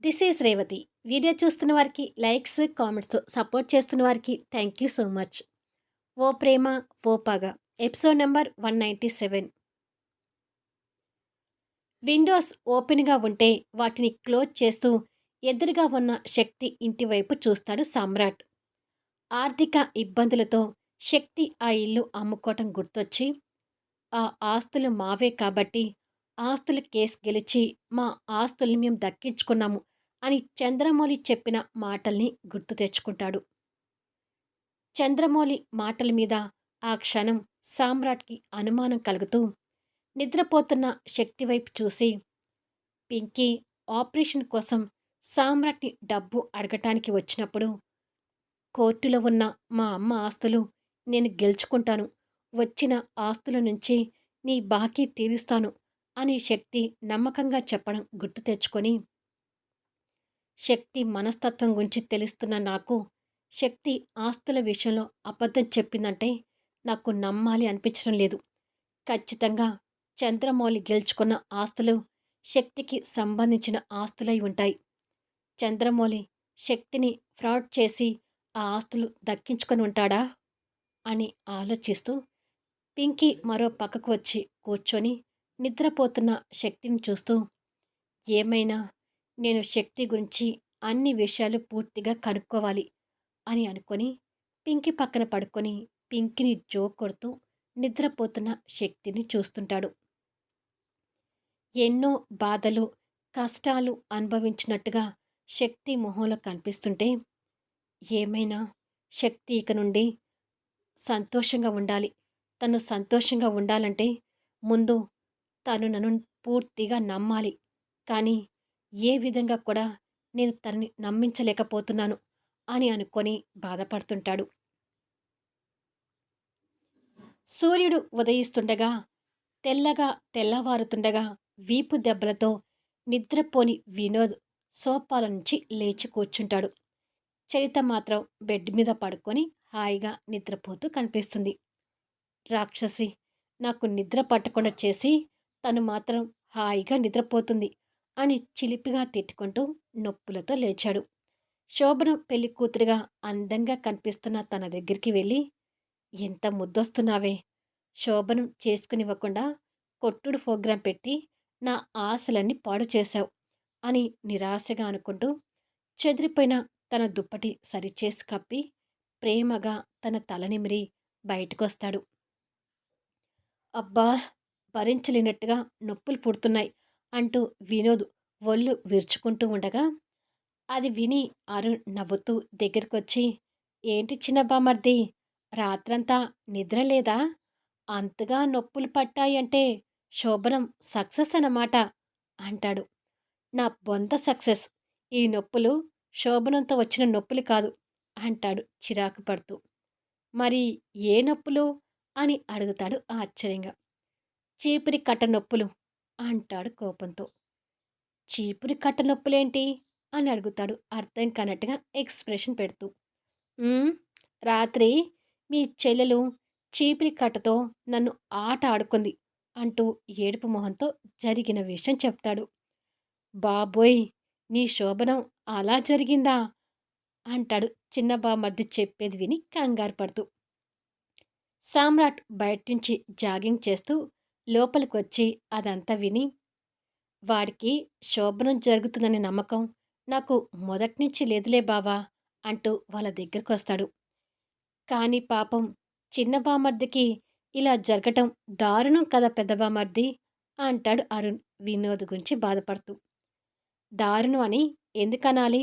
This is Revathi. Video చూస్తున్న వారికి likes, కామెంట్స్‌తో support చేస్తున్న వారికి థ్యాంక్ యూ సో మచ్. 'ఓ ప్రేమ ఓ పగ' ఎపిసోడ్ నంబర్ 197. విండోస్ ఓపెన్‌గా ఉంటే వాటిని క్లోజ్ చేస్తూ ఎదురుగా ఉన్న శక్తి ఇంటి వైపు చూస్తాడు సమ్రాట్. ఆర్థిక ఇబ్బందులతో శక్తి ఆ ఇల్లు అమ్ముకోవటం గుర్తొచ్చి, ఆ ఆస్తులు మావే కాబట్టి ఆస్తుల కేస్ గెలిచి మా ఆస్తుల్ని మేము దక్కించుకున్నాము అని చంద్రమౌళి చెప్పిన మాటల్ని గుర్తు తెచ్చుకుంటాడు. చంద్రమౌళి మాటల మీద ఆ క్షణం సామ్రాట్‌కి అనుమానం కలుగుతూ నిద్రపోతున్న శక్తి వైపు చూసి, పింకీ ఆపరేషన్ కోసం సామ్రాట్‌ని డబ్బు అడగటానికి వచ్చినప్పుడు, కోర్టులో ఉన్న మా అమ్మ ఆస్తులు నేను గెలుచుకుంటాను. వచ్చిన ఆస్తుల నుంచి నీ బాకీ తీరుస్తాను అని శక్తి నమ్మకంగా చెప్పడం గుర్తు తెచ్చుకొని, శక్తి మనస్తత్వం గురించి తెలుస్తున్న నాకు, శక్తి ఆస్తుల విషయంలో అబద్ధం చెప్పిందంటే నాకు నమ్మాలి అనిపించడం లేదు. ఖచ్చితంగా చంద్రమౌళి గెలుచుకున్న ఆస్తులు శక్తికి సంబంధించిన ఆస్తులై ఉంటాయి. చంద్రమౌళి శక్తిని ఫ్రాడ్ చేసి ఆ ఆస్తులు దక్కించుకొని ఉంటాడా అని ఆలోచిస్తూ పింకీ మరో పక్కకు వచ్చి కూర్చొని నిద్రపోతున్న శక్తిని చూస్తూ, ఏమైనా నేను శక్తి గురించి అన్ని విషయాలు పూర్తిగా కనుక్కోవాలి అని అనుకొని పింకీ పక్కన పడుకొని పింకీని జోక్ కొడుతూ నిద్రపోతున్న శక్తిని చూస్తుంటాడు. ఎన్నో బాధలు, కష్టాలు అనుభవించినట్టుగా శక్తి మొహంలో కనిపిస్తుంటే, ఏమైనా శక్తి ఇక నుండి సంతోషంగా ఉండాలి. తను సంతోషంగా ఉండాలంటే ముందు తను నన్ను పూర్తిగా నమ్మాలి. కానీ ఏ విధంగా కూడా నేను తనని నమ్మించలేకపోతున్నాను అని అనుకొని బాధపడుతుంటాడు. సూర్యుడు ఉదయిస్తుండగా, తెల్లగా తెల్లవారుతుండగా వీపు దెబ్బలతో నిద్రపోని వినోద్ సోఫాల నుంచి లేచి కూర్చుంటాడు. చరిత మాత్రం బెడ్ మీద పడుకొని హాయిగా నిద్రపోతూ కనిపిస్తుంది. రాక్షసి! నాకు నిద్ర పట్టకుండా చేసి తను మాత్రం హాయిగా నిద్రపోతుంది అని చిలిపిగా తిట్టుకుంటూ నొప్పులతో లేచాడు. శోభనం పెళ్లి కూతురిగా అందంగా కనిపిస్తున్న తన దగ్గరికి వెళ్ళి, ఎంత ముద్దొస్తున్నావే! శోభనం చేసుకునివ్వకుండా కొట్టుడు ప్రోగ్రాం పెట్టి నా ఆశలన్నీ పాడు చేశావు అని నిరాశగా అనుకుంటూ చెదిరిపోయిన తన దుప్పటి సరిచేసి కప్పి ప్రేమగా తన తల నిమిరి బయటకొస్తాడు. అబ్బా! భరించలేనట్టుగా నొప్పులు పుడుతున్నాయి అంటూ వినోద్ ఒళ్ళు విరుచుకుంటూ ఉండగా, అది విని అరుణ్ నవ్వుతూ దగ్గరకొచ్చి, ఏంటి చిన్న బామర్ది, రాత్రంతా నిద్ర లేదా? అంతగా నొప్పులు పట్టాయంటే శోభనం సక్సెస్ అన్నమాట అంటాడు. నా బొంత సక్సెస్. ఈ నొప్పులు శోభనంతో వచ్చిన నొప్పులు కాదు అంటాడు చిరాకు పడుతూ. మరి ఏ నొప్పులు అని అడుగుతాడు ఆశ్చర్యంగా. చీపిరి కట్ట నొప్పులు అంటాడు కోపంతో. చీపురి కట్ట నొప్పులేంటి అని అడుగుతాడు అర్థం కానట్టుగా ఎక్స్ప్రెషన్ పెడుతూ. "ఉమ్, రాత్రి మీ చెల్లెలు చీపిరి కట్టతో నన్ను ఆట ఆడుకుంది అంటూ ఏడుపు మొహంతో జరిగిన విషయం చెప్తాడు. బాబోయ్! నీ శోభనం అలా జరిగిందా అంటాడు చిన్న బామర్ది చెప్పేది విని కంగారు పడుతూ. సామ్రాట్ బయటించి జాగింగ్ చేస్తూ లోపలికొచ్చి అదంతా విని, వాడికి శోభనం జరుగుతుందనే నమ్మకం నాకు మొదట్నుంచి లేదులే బావా అంటూ వాళ్ళ దగ్గరకొస్తాడు. కానీ పాపం చిన్న బామర్దికి ఇలా జరగటం దారుణం కదా పెద్ద బామర్ది అంటాడు అరుణ్ వినోద్ గురించి బాధపడుతూ. దారుణం అని ఎందుకనాలి?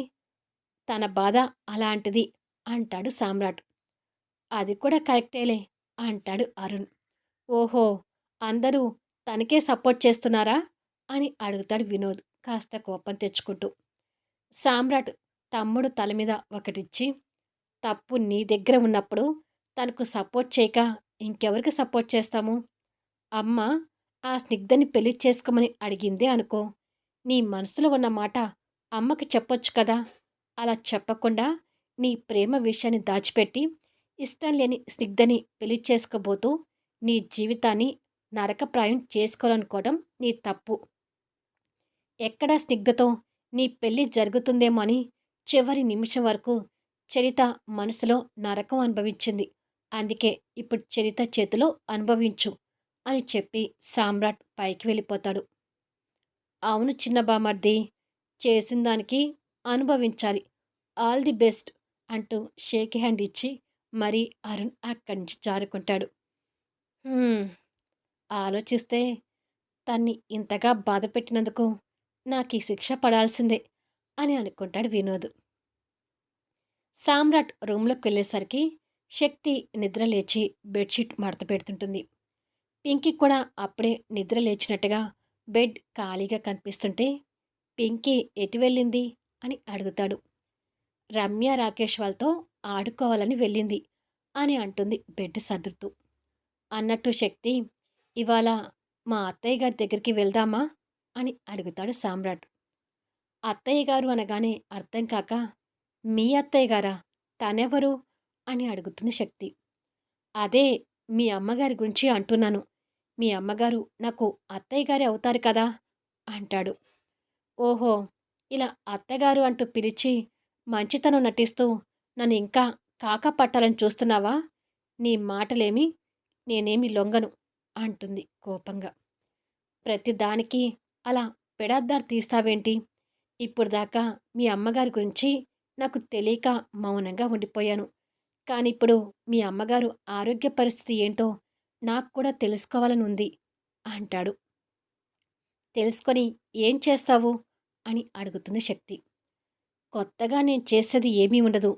తన బాధ అలాంటిది అంటాడు సామ్రాట్. అది కూడా కరెక్టేలే అంటాడు అరుణ్. ఓహో! అందరూ తనకే సపోర్ట్ చేస్తున్నారా అని అడుగుతాడు వినోద్ కాస్త కోపం తెచ్చుకుంటూ. సామ్రాట్ తమ్ముడు తల మీద ఒకటిచ్చి, తప్పు నీ దగ్గర ఉన్నప్పుడు తనకు సపోర్ట్ చేయక ఇంకెవరికి సపోర్ట్ చేస్తాము? అమ్మ ఆ స్నిగ్ధని పెళ్లి చేసుకోమని అడిగిందే అనుకో, నీ మనసులో ఉన్న మాట అమ్మకి చెప్పొచ్చు కదా! అలా చెప్పకుండా నీ ప్రేమ విషయాన్ని దాచిపెట్టి ఇష్టం లేని స్నిగ్ధని పెళ్లి చేసుకోబోతూ నీ జీవితాన్ని నరకప్రాయం చేసుకోవాలనుకోవడం నీ తప్పు. ఎక్కడా స్నిగ్ధతో నీ పెళ్లి జరుగుతుందేమో అని చివరి నిమిషం వరకు చరిత మనసులో నరకం అనుభవించింది. అందుకే ఇప్పుడు చరిత చేతిలో అనుభవించు అని చెప్పి సామ్రాట్ పైకి వెళ్ళిపోతాడు. అవును చిన్న బామర్ది. చేసిన దానికి అనుభవించాలి. ఆల్ ది బెస్ట్ అంటూ షేక్ హ్యాండ్ ఇచ్చి మరి అరుణ్ అక్కడి నుంచి జారుకుంటాడు. హ్మ్. ఆలోచిస్తే తన్ని ఇంతగా బాధపెట్టినందుకు నాకీ శిక్ష పడాల్సిందే అని అనుకుంటాడు వినోద్. సామ్రాట్ రూమ్‌లోకి వెళ్ళేసరికి శక్తి నిద్ర లేచి బెడ్‌షీట్ మడత పెడుతుంటుంది. పింకీ కూడా అప్పుడే నిద్ర లేచినట్టుగా బెడ్ ఖాళీగా కనిపిస్తుంటే, పింకీ ఎటు వెళ్ళింది అని అడుగుతాడు. రమ్య రాకేష్ వాళ్ళతో ఆడుకోవాలని వెళ్ళింది అని అంటుంది బెడ్ సర్దుతూ. అన్నట్టు శక్తి, ఇవాళ మా అత్తయ్య గారి దగ్గరికి వెళ్దామా అని అడుగుతాడు సామ్రాట్. అత్తయ్య గారు అనగానే అర్థం కాక, మీ అత్తయ్య గారా? తనెవరు అని అడుగుతుంది శక్తి. అదే మీ అమ్మగారి గురించి అంటున్నాను. మీ అమ్మగారు నాకు అత్తయ్య గారే అవుతారు కదా అంటాడు. ఓహో! ఇలా అత్తగారు అంటూ పిలిచి మంచితనం నటిస్తూ నన్ను ఇంకా కాక పట్టాలని చూస్తున్నావా? నీ మాటలేమి నేనేమి లొంగను అంటుంది కోపంగా. ప్రతిదానికి అలా పెడర్థాలు తీస్తావేంటి? ఇప్పటిదాకా మీ అమ్మగారి గురించి నాకు తెలియక మౌనంగా ఉండిపోయాను. కానీ ఇప్పుడు మీ అమ్మగారు ఆరోగ్య పరిస్థితి ఏంటో నాకు కూడా తెలుసుకోవాలని ఉంది అంటాడు. తెలుసుకొని ఏం చేస్తావు అని అడుగుతుంది శక్తి. కొత్తగా నేను చేసేది ఏమీ ఉండదు.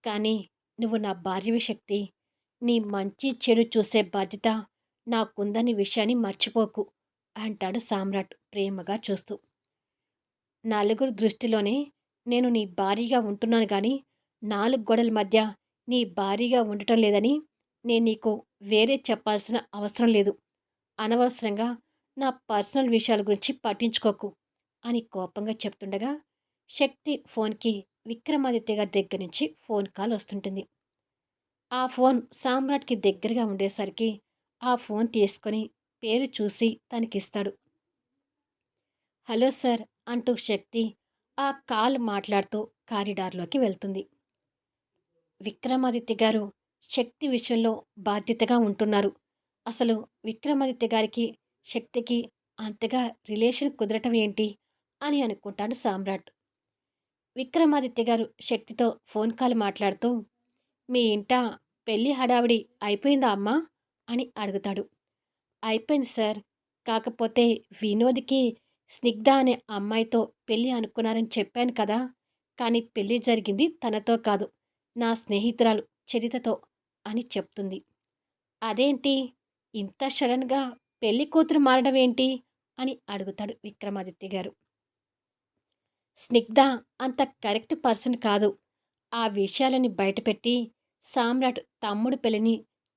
కానీ నువ్వు నా భార్యవి శక్తి. నీ మంచి చెడు చూసే బాధ్యత నాకుందనే విషయాన్ని మర్చిపోకు అంటాడు సామ్రాట్ ప్రేమగా చూస్తూ. నలుగురు దృష్టిలోనే నేను నీ భార్యగా ఉంటున్నాను గాని, 4 గోడల మధ్య నీ భార్యగా ఉండటం లేదని నేను నీకు వేరే చెప్పాల్సిన అవసరం లేదు. అనవసరంగా నా పర్సనల్ విషయాల గురించి పట్టించుకోకు అని కోపంగా చెప్తుండగా, శక్తి ఫోన్‌కి విక్రమాదిత్య గారి దగ్గర నుంచి ఫోన్ కాల్ వస్తుంటుంది. ఆ ఫోన్ సామ్రాట్‌కి దగ్గరగా ఉండేసరికి ఆ ఫోన్ తీసుకొని పేరు చూసి తనకిస్తాడు. హలో సార్ అంటూ శక్తి ఆ కాల్ మాట్లాడుతూ కారిడార్‌లోకి వెళ్తుంది. విక్రమాదిత్య గారు శక్తి విషయంలో బాధ్యతగా ఉంటున్నారు. అసలు విక్రమాదిత్య గారికి, శక్తికి అంతగా రిలేషన్ కుదరటం ఏంటి అని అనుకుంటాడు సామ్రాట్. విక్రమాదిత్య గారు శక్తితో ఫోన్ కాల్ మాట్లాడుతూ, మీ ఇంట పెళ్లి హడావిడి అయిపోయిందా అమ్మా అని అడుగుతాడు. అయిపోయింది సార్. కాకపోతే వినోద్‌కి స్నిగ్ధ అనే అమ్మాయితో పెళ్లి అనుకున్నారని చెప్పాను కదా! కానీ పెళ్లి జరిగింది తనతో కాదు, నా స్నేహితురాలు చరితతో అని చెప్తుంది. అదేంటి? ఇంత సడన్‌గా పెళ్లి కూతురు మారడం ఏంటి? అని అడుగుతాడు విక్రమాదిత్య గారు. స్నిగ్ధ అంత కరెక్ట్ పర్సన్ కాదు. ఆ విషయాలని బయటపెట్టి సామ్రాట్ తమ్ముడు పెళ్లిని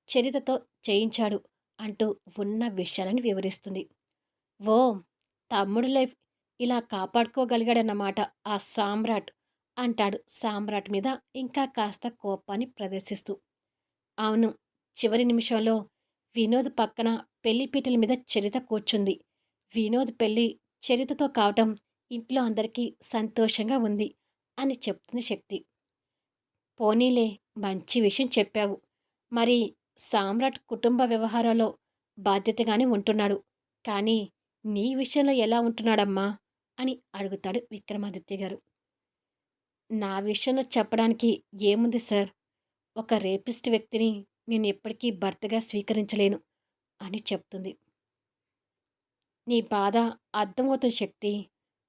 చరితతో చేయించాడు అంటూ ఉన్న విషయాలను వివరిస్తుంది. ఓ తమ్ముడు లైఫ్ ఇలా కాపాడుకోగలిగాడన్నమాట ఆ సామ్రాట్ అంటాడు సామ్రాట్ మీద ఇంకా కాస్త కోపాన్ని ప్రదర్శిస్తూ. అవును. చివరి నిమిషంలో వినోద్ పక్కన పెళ్లి పీటల మీద చరిత కూర్చుంది. వినోద్ పెళ్లి చరితతో కావటం ఇంట్లో అందరికీ సంతోషంగా ఉంది అని చెప్తుంది శక్తి. పోనీలే మంచి విషయం చెప్పావు. మరి సామ్రాట్ కుటుంబ వ్యవహారాల్లో బాధ్యతగానే ఉంటున్నాడు. కానీ నీ విషయంలో ఎలా ఉంటున్నాడమ్మా? అని అడుగుతాడు విక్రమాదిత్య గారు. నా విషయంలో చెప్పడానికి ఏముంది సార్? ఒక రేపిస్ట్ వ్యక్తిని నేను ఎప్పటికీ భర్తగా స్వీకరించలేను అని చెప్తుంది. నీ బాధ అర్థమవుతుంది శక్తి.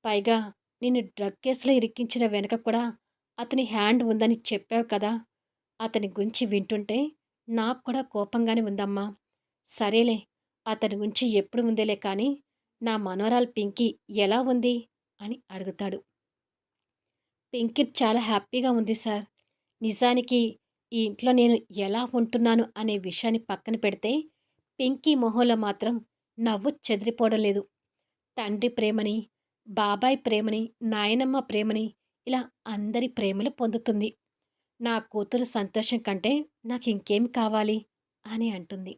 పైగా నిన్ను డ్రగ్ కేసులో ఇరికించిన వెనక కూడా అతని హ్యాండ్ ఉందని చెప్పావు కదా! అతని గురించి వింటుంటే నాకు కూడా కోపంగానే ఉందమ్మా. సరేలే, అతని గురించి ఎప్పుడు ఉందేలే కానీ, నా మనవరాలు పింకీ ఎలా ఉంది అని అడుగుతాడు. పింకీ చాలా హ్యాపీగా ఉంది సార్. నిజానికి ఈ ఇంట్లో నేను ఎలా ఉంటున్నాను అనే విషయాన్ని పక్కన పెడితే, పింకీ మొహంలో మాత్రం నవ్వు చెదిరిపోవడం లేదు. తండ్రి ప్రేమని, బాబాయ్ ప్రేమని, నాయనమ్మ ప్రేమని ఇలా అందరి ప్రేమలు పొందుతుంది. నా కూతురు సంతోషం కంటే నాకింకేం కావాలి అని అంటుంది.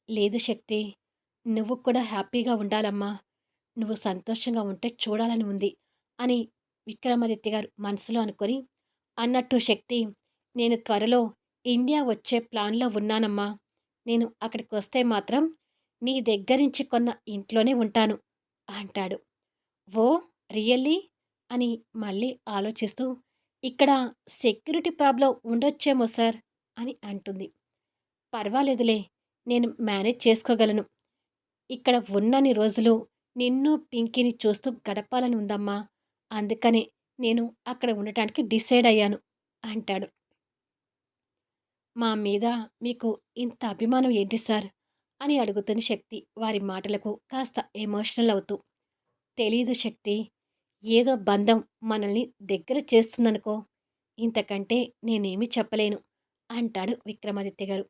లేదు శక్తి, నువ్వు కూడా హ్యాపీగా ఉండాలమ్మా. నువ్వు సంతోషంగా ఉంటే చూడాలని ఉంది అని విక్రమాదిత్య గారు మనసులో అనుకొని, అన్నట్టు శక్తి, నేను త్వరలో ఇండియా వచ్చే ప్లాన్‌లో ఉన్నానమ్మా. నేను అక్కడికొస్తే మాత్రం నీ దగ్గరించి కొన్న ఇంట్లోనే ఉంటాను అంటాడు. ఓహ్! రియల్లీ? అని మళ్ళీ ఆలోచిస్తూ, ఇక్కడ సెక్యూరిటీ ప్రాబ్లమ్ ఉండొచ్చేమో సార్ అని అంటుంది. పర్వాలేదులే, నేను మేనేజ్ చేసుకోగలను. ఇక్కడ ఉన్నన్ని రోజులు నిన్ను, పింకీని చూస్తూ గడపాలని ఉందమ్మా. అందుకనే నేను అక్కడ ఉండటానికి డిసైడ్ అయ్యాను అంటాడు. మా మీద మీకు ఇంత అభిమానం ఏంటి సార్? అని అడుగుతున్న శక్తి వారి మాటలకు కాస్త ఎమోషనల్ అవుతూ. తెలీదు శక్తి. ఏదో బంధం మనల్ని దగ్గర చేస్తుందనుకో. ఇంతకంటే నేనేమీ చెప్పలేను అంటాడు విక్రమాదిత్య గారు.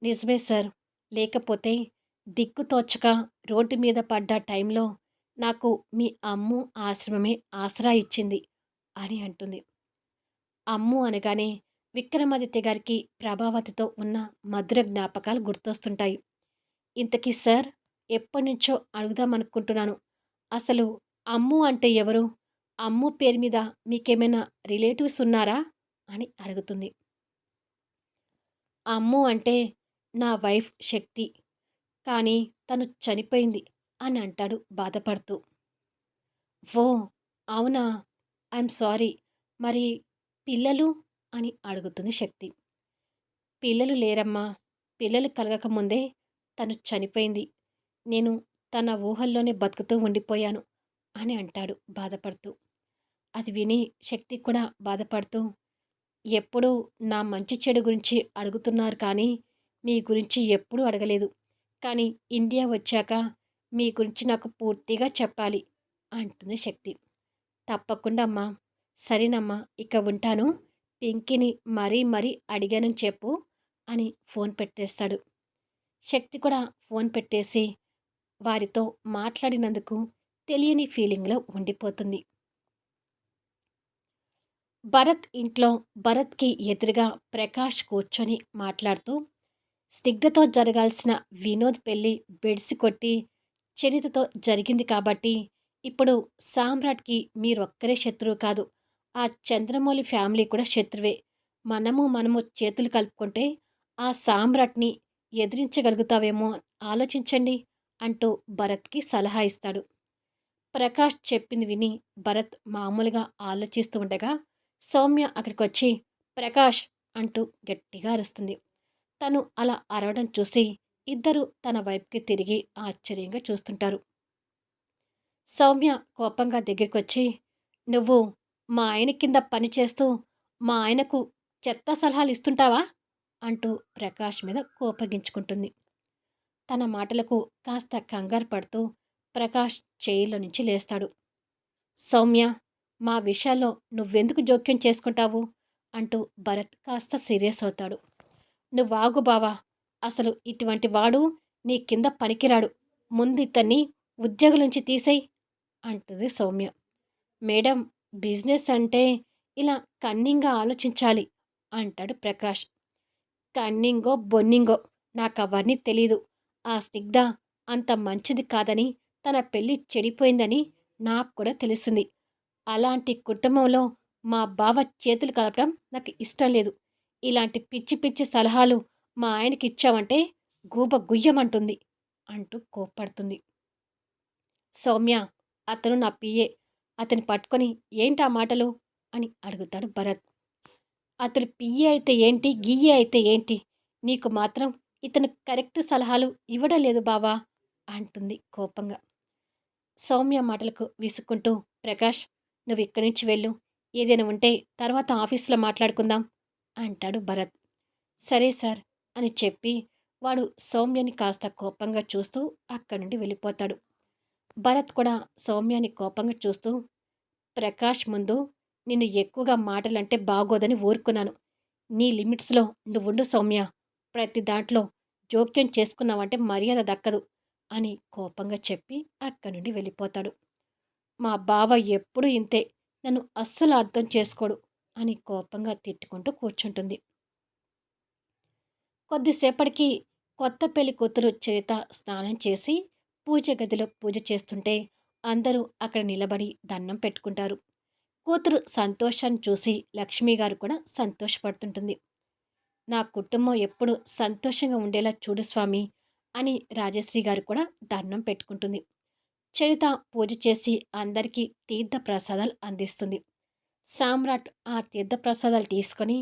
నిజమే సార్. లేకపోతే దిక్కుతోచక రోడ్డు మీద పడ్డ టైంలో నాకు మీ అమ్ము ఆశ్రమమే ఆసరా ఇచ్చింది అని అంటుంది. అమ్ము అనగానే విక్రమాదిత్య గారికి ప్రభావతితో ఉన్న మధుర జ్ఞాపకాలు గుర్తొస్తుంటాయి. ఇంతకీ సార్, ఎప్పటినుంచో అడుగుదామనుకుంటున్నాను. అసలు అమ్ము అంటే ఎవరు? అమ్ము పేరు మీద మీకేమైనా రిలేటివ్స్ ఉన్నారా? అని అడుగుతుంది. అమ్ము అంటే నా వైఫ్ శక్తి. కానీ తను చనిపోయింది అని అంటాడు బాధపడుతూ. ఓహ్! అవునా? I'm sorry. మరి పిల్లలు? అని అడుగుతుంది శక్తి. పిల్లలు లేరమ్మా. పిల్లలు కలగకముందే తను చనిపోయింది. నేను తన ఊహల్లోనే బతుకుతూ ఉండిపోయాను అని అంటాడు బాధపడుతూ. అది విని శక్తి కూడా బాధపడుతూ, ఎప్పుడూ నా మంచి చెడు గురించి అడుగుతున్నారు కానీ, మీ గురించి ఎప్పుడూ అడగలేదు. కానీ ఇండియా వచ్చాక మీ గురించి నాకు పూర్తిగా చెప్పాలి అంటుంది శక్తి. తప్పకుండా అమ్మా. సరేనమ్మా, ఇక ఉంటాను. పింకీని మరీ మరీ అడిగానని చెప్పు అని ఫోన్ పెట్టేస్తాడు. శక్తి కూడా ఫోన్ పెట్టేసి వారితో మాట్లాడినందుకు తెలియని ఫీలింగ్‌లో ఉండిపోతుంది. భరత్ ఇంట్లో భరత్‌కి ఎదురుగా ప్రకాష్ కూర్చొని మాట్లాడుతూ, స్నిగ్ధతో జరగాల్సిన వినోద్ పెళ్లి బెడిసి కొట్టి చరితతో జరిగింది కాబట్టి, ఇప్పుడు సామ్రాట్‌కి మీరొక్కరే శత్రువు కాదు. ఆ చంద్రమౌళి ఫ్యామిలీ కూడా శత్రువే. మనము చేతులు కలుపుకుంటే ఆ సామ్రాట్‌ని ఎదిరించగలుగుతావేమో ఆలోచించండి అంటూ భరత్‌కి సలహా ఇస్తాడు. ప్రకాష్ చెప్పింది విని భరత్ మామూలుగా ఆలోచిస్తూ ఉండగా, సౌమ్య అక్కడికొచ్చి ప్రకాష్ అంటూ గట్టిగా అరుస్తుంది. తను అలా అరవడం చూసి ఇద్దరూ తన వైపుకి తిరిగి ఆశ్చర్యంగా చూస్తుంటారు. సౌమ్య కోపంగా దగ్గరికొచ్చి, నువ్వు మా ఆయన కింద పని చేస్తూ మా ఆయనకు చెత్త సలహాలు ఇస్తుంటావా అంటూ ప్రకాష్ మీద కోపగించుకుంటుంది. తన మాటలకు కాస్త కంగారు పడుతూ ప్రకాష్ చైర్లో నుంచి లేస్తాడు. సౌమ్య, మా విషయాల్లో నువ్వెందుకు జోక్యం చేసుకుంటావు అంటూ భరత్ కాస్త సీరియస్ అవుతాడు. నువ్వాగు బావా, అసలు ఇటువంటి వాడు నీ కింద పనికిరాడు. ముందు ఇతన్ని ఉద్యోగం నుంచి తీసేయ్ అంటుంది సౌమ్య. మేడం, బిజినెస్ అంటే ఇలా కన్నింగా ఆలోచించాలి అంటాడు ప్రకాష్. కన్నింగో బొన్నింగో నాకవన్నీ తెలీదు. ఆ స్నిగ్ధ అంత మంచిది కాదని, తన పెళ్లి చెడిపోయిందని నాకు కూడా తెలిసింది. అలాంటి కుటుంబంలో మా బావ చేతులు కలపడం నాకు ఇష్టం లేదు. ఇలాంటి పిచ్చి పిచ్చి సలహాలు మా ఆయనకిచ్చావంటే గూబ గుయ్యమంటుంది అంటూ కోప్పడుతుంది. సౌమ్య, అతను నా పిఏ. అతన్ని పట్టుకొని ఏంటా మాటలు అని అడుగుతాడు భరత్. అతను పియ్యి అయితే ఏంటి, గియ్యి అయితే ఏంటి? నీకు మాత్రం ఇతను కరెక్ట్ సలహాలు ఇవ్వడం లేదు బావా అంటుంది కోపంగా. సౌమ్య మాటలకు విసుక్కుంటూ, ప్రకాష్, నువ్వు ఇక్కడి నుంచి వెళ్ళు. ఏదైనా ఉంటే తర్వాత ఆఫీసులో మాట్లాడుకుందాం అంటాడు భరత్. సరే సార్ అని చెప్పి వాడు సౌమ్యని కాస్త కోపంగా చూస్తూ అక్కడి నుండి వెళ్ళిపోతాడు. భరత్ కూడా సౌమ్యాని కోపంగా చూస్తూ, ప్రకాష్ ముందు నిన్ను ఎక్కువగా మాటలంటే బాగోదని ఊరుకున్నాను. నీ లిమిట్స్‌లో నువ్వుండు సౌమ్య. ప్రతి దాంట్లో జోక్యం చేసుకున్నావంటే మర్యాద దక్కదు అని కోపంగా చెప్పి అక్కడి నుండి వెళ్ళిపోతాడు. మా బావ ఎప్పుడూ ఇంతే. నన్ను అస్సలు అర్థం చేసుకోడు అని కోపంగా తిట్టుకుంటూ కూర్చుంటుంది. కొద్దిసేపటికి కొత్త పెళ్లి కూతురు చరిత స్నానం చేసి పూజ గదిలో పూజ చేస్తుంటే అందరూ అక్కడ నిలబడి దండం పెట్టుకుంటారు. కూతురు సంతోషాన్ని చూసి లక్ష్మి గారు కూడా సంతోషపడుతుంటుంది. నా కుటుంబం ఎప్పుడు సంతోషంగా ఉండేలా చూడు స్వామి అని రాజశ్రీ గారు కూడా దండం పెట్టుకుంటుంది. చరిత పూజ చేసి అందరికీ తీర్థ ప్రసాదాలు అందిస్తుంది. సామ్రాట్ ఆ తీర్థ ప్రసాదాలు తీసుకొని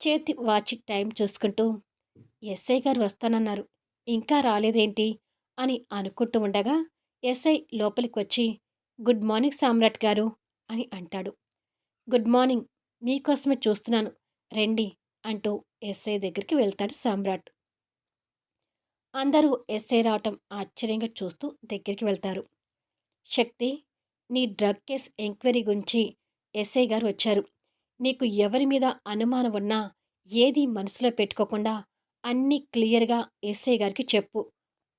చేతి వాచి టైం చూసుకుంటూ ఎస్ఐ గారు వస్తానన్నారు. ఇంకా రాలేదేంటి అని అనుకుంటూ ఉండగా ఎస్ఐ లోపలికొచ్చి గుడ్ మార్నింగ్ సామ్రాట్ గారు అని అంటాడు. Good morning. మీకోసమే చూస్తున్నాను. రండి అంటూ ఎస్ఐ దగ్గరికి వెళ్తాడు సామ్రాట్. అందరూ ఎస్ఐ రావటం ఆశ్చర్యంగా చూస్తూ దగ్గరికి వెళ్తారు. శక్తి, నీ డ్రగ్ కేస్ ఎంక్వైరీ గురించి ఎస్ఐ గారు వచ్చారు. నీకు ఎవరి మీద అనుమానం ఉన్నా ఏది మనసులో పెట్టుకోకుండా అన్నీ క్లియర్‌గా ఎస్ఐ గారికి చెప్పు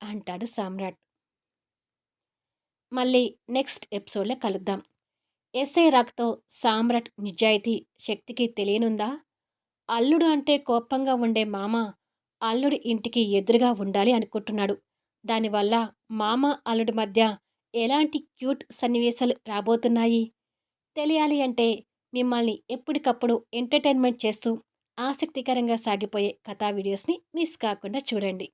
అంటాడు సామ్రాట్. మళ్ళీ నెక్స్ట్ ఎపిసోడ్‌లో కలుద్దాం. ఎస్ఐ రాకతో సామ్రాట్ నిజాయితీ శక్తికి తెలియనుందా? అల్లుడు అంటే కోపంగా ఉండే మామ అల్లుడి ఇంటికి ఎదురుగా ఉండాలి అనుకుంటున్నాడు. దానివల్ల మామ, అల్లుడి మధ్య ఎలాంటి క్యూట్ సన్నివేశాలు రాబోతున్నాయి? తెలియాలి అంటే మిమ్మల్ని ఎప్పటికప్పుడు ఎంటర్‌టైన్‌మెంట్ చేస్తూ ఆసక్తికరంగా సాగిపోయే కథా వీడియోస్‌ని మిస్ కాకుండా చూడండి.